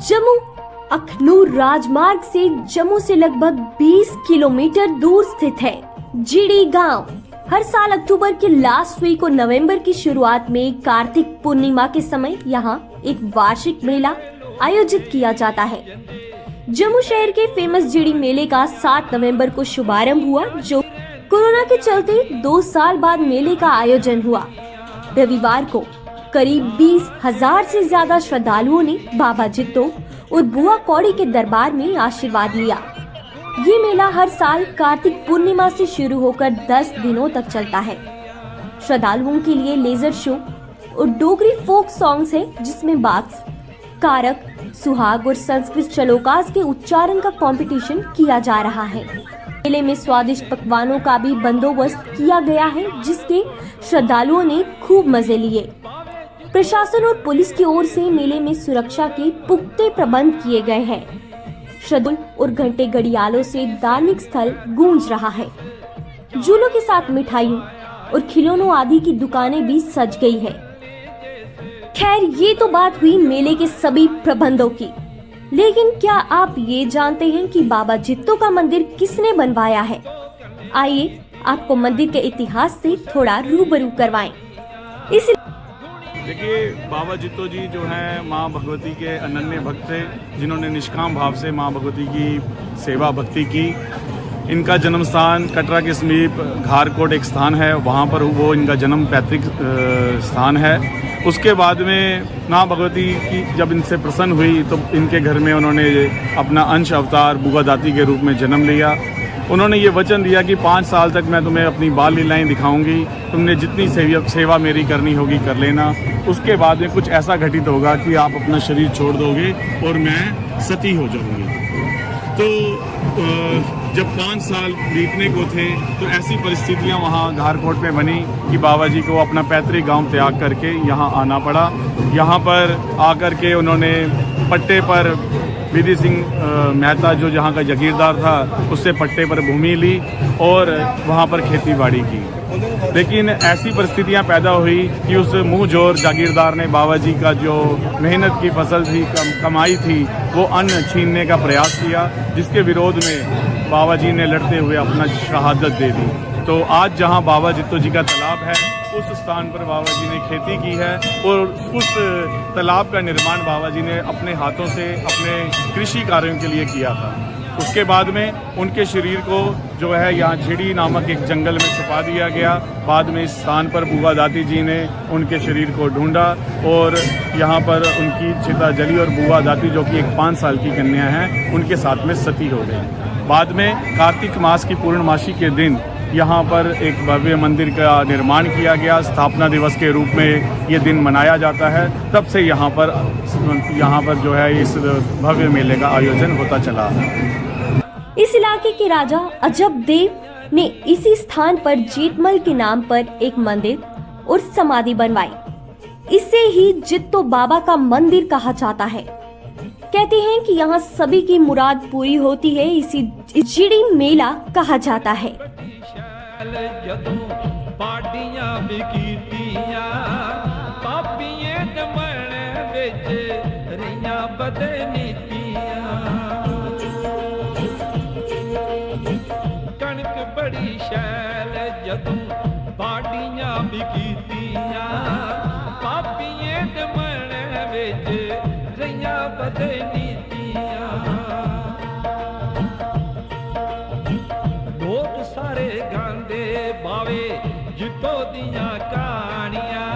जम्मू अखनूर राजमार्ग से जम्मू से लगभग 20 किलोमीटर दूर स्थित है जीडी गांव। हर साल अक्टूबर के लास्ट वीक और नवंबर की शुरुआत में कार्तिक पूर्णिमा के समय यहाँ एक वार्षिक मेला आयोजित किया जाता है। जम्मू शहर के फेमस जीडी मेले का 7 नवंबर को शुभारंभ हुआ, जो कोरोना के चलते 2 साल बाद मेले का आयोजन हुआ। रविवार को करीब 20,000 से ज्यादा श्रद्धालुओं ने बाबा जित्तो और बुआ कौड़ी के दरबार में आशीर्वाद लिया। ये मेला हर साल कार्तिक पूर्णिमा से शुरू होकर 10 दिनों तक चलता है। श्रद्धालुओं के लिए लेजर शो और डोगरी फोक सॉन्ग्स है, जिसमें बाग्स, कारक, सुहाग और संस्कृत श्लोकास के उच्चारण का कंपटीशन किया जा रहा है। मेले में स्वादिष्ट पकवानों का भी बंदोबस्त किया गया है, जिसके श्रद्धालुओं ने खूब मजे लिए। प्रशासन और पुलिस की ओर से मेले में सुरक्षा के पुख्ते प्रबंध किए गए हैं। श्रद्धालु और घंटे घड़ियालों से धार्मिक स्थल गूंज रहा है। झूलों के साथ मिठाइयों और खिलौनों आदि की दुकानें भी सज गई है। खैर, ये तो बात हुई मेले के सभी प्रबंधों की, लेकिन क्या आप ये जानते हैं कि बाबा जित्तो का मंदिर किसने बनवाया है? आइए आपको मंदिर के इतिहास से थोड़ा रूबरू करवाएं। देखिए, बाबा जित्तो जी जो हैं माँ भगवती के अनन्य भक्त थे, जिन्होंने निष्काम भाव से माँ भगवती की सेवा भक्ति की। इनका जन्म स्थान कटरा के समीप घारकोट एक स्थान है, वहाँ पर वो इनका जन्म पैतृक स्थान है। उसके बाद में माँ भगवती की जब इनसे प्रसन्न हुई तो इनके घर में उन्होंने अपना अंश अवतार बुआ दाती के रूप में जन्म लिया। उन्होंने ये वचन दिया कि 5 साल तक मैं तुम्हें अपनी बाल लीलाएं दिखाऊंगी, तुमने जितनी सेवा मेरी करनी होगी कर लेना। उसके बाद में कुछ ऐसा घटित होगा कि आप अपना शरीर छोड़ दोगे और मैं सती हो जाऊंगी। तो जब 5 साल बीतने को थे तो ऐसी परिस्थितियां वहां घारकोट में बनी कि बाबा जी को अपना पैतृक गांव त्याग करके यहां आना पड़ा। यहां पर आकर के उन्होंने पट्टे पर विधि सिंह मेहता जो जहाँ का जागीरदार था उससे पट्टे पर भूमि ली और वहाँ पर खेती बाड़ी की। लेकिन ऐसी परिस्थितियाँ पैदा हुई कि उस मुँह जोर जागीरदार ने बाबा जी का जो मेहनत की फसल थी, कमाई थी, वो अन्न छीनने का प्रयास किया, जिसके विरोध में बाबा जी ने लड़ते हुए अपना शहादत दे दी। तो आज जहाँ बाबा जित्तो जी का तालाब है, उस स्थान पर बाबा जी ने खेती की है और उस तालाब का निर्माण बाबा जी ने अपने हाथों से अपने कृषि कार्यों के लिए किया था। उसके बाद में उनके शरीर को जो है यहाँ झिड़ी नामक एक जंगल में छुपा दिया गया। बाद में इस स्थान पर बुआ दाती जी ने उनके शरीर को ढूंढा और यहाँ पर उनकी चिता जली और बुआ दाती, जो कि एक 5 साल की कन्या है, उनके साथ में सती हो गई। बाद में कार्तिक मास की पूर्णमासी के दिन यहाँ पर एक भव्य मंदिर का निर्माण किया गया। स्थापना दिवस के रूप में ये दिन मनाया जाता है। तब से यहाँ पर जो है इस भव्य मेले का आयोजन होता चला। इस इलाके के राजा अजब देव ने इसी स्थान पर जेठमल के नाम पर एक मंदिर और समाधि बनवाई। इसे ही जित्तो बाबा का मंदिर कहा जाता है। कहते हैं कि यहाँ सभी की मुराद पूरी होती है, इसी जीडी मेला कहा जाता है। जदों पाडियां भी कीतियां पापिए जमण विच रहियां बदनीतियां। कणक बड़ी शैल जदों पाडियां भी कीतियां पापिए जमण विच रहियां बदनीतियां। लोग सारे गांदे बावे जित्तो दियां कहानियां